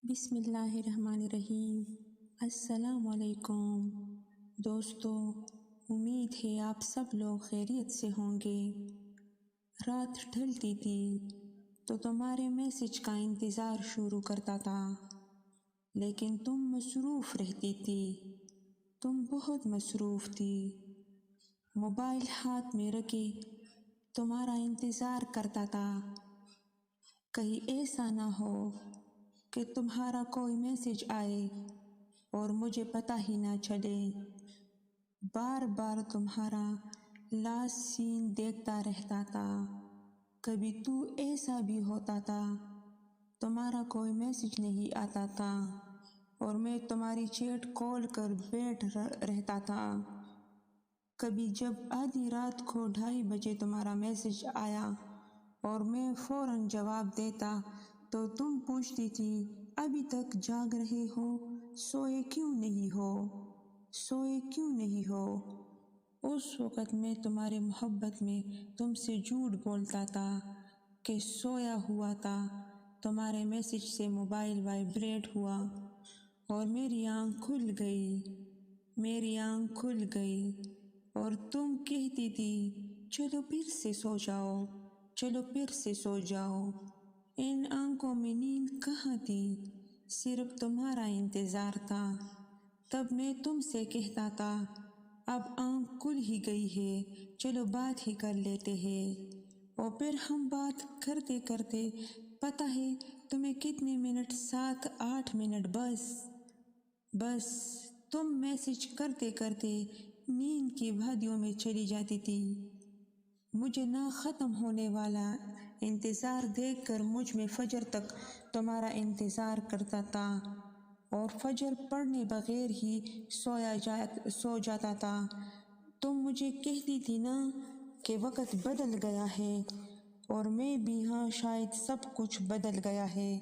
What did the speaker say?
بسم اللہ الرحمن الرحیم۔ السلام علیکم دوستو، امید ہے آپ سب لوگ خیریت سے ہوں گے۔ رات ڈھلتی تھی تو تمہارے میسج کا انتظار شروع کرتا تھا، لیکن تم مصروف رہتی تھی۔ تم بہت مصروف تھی۔ موبائل ہاتھ میں رکھے تمہارا انتظار کرتا تھا، کہیں ایسا نہ ہو کہ تمہارا کوئی میسج آئے اور مجھے پتہ ہی نہ چلے۔ بار بار تمہارا لاسٹ سین دیکھتا رہتا تھا۔ کبھی تو ایسا بھی ہوتا تھا تمہارا کوئی میسج نہیں آتا تھا اور میں تمہاری چیٹ کھول کر بیٹھ رہتا تھا۔ کبھی جب آدھی رات کو 2:30 بجے تمہارا میسج آیا اور میں فوراً جواب دیتا تو تم پوچھتی تھی ابھی تک جاگ رہے ہو، سوئے کیوں نہیں ہو۔ اس وقت میں تمہارے محبت میں تم سے جھوٹ بولتا تھا کہ سویا ہوا تھا۔ تمہارے میسج سے موبائل وائبریٹ ہوا اور میری آنکھ کھل گئی اور تم کہتی تھی چلو پھر سے سو جاؤ۔ ان آنکھوں میں نیند کہاں تھی، صرف تمہارا انتظار تھا۔ تب میں تم سے کہتا تھا اب آنکھ کھل ہی گئی ہے، چلو بات ہی کر لیتے ہیں۔ اور پھر ہم بات کرتے کرتے پتہ ہے تمہیں کتنے منٹ، 7-8 منٹ بس تم میسج کرتے کرتے نیند کی وادیوں میں چلی جاتی تھی۔ مجھے نہ ختم ہونے والا انتظار دیکھ کر مجھ میں فجر تک تمہارا انتظار کرتا تھا اور فجر پڑھنے بغیر ہی سو جاتا تھا۔ تم مجھے کہتی تھی نا کہ وقت بدل گیا ہے، اور میں بھی ہاں، شاید سب کچھ بدل گیا ہے۔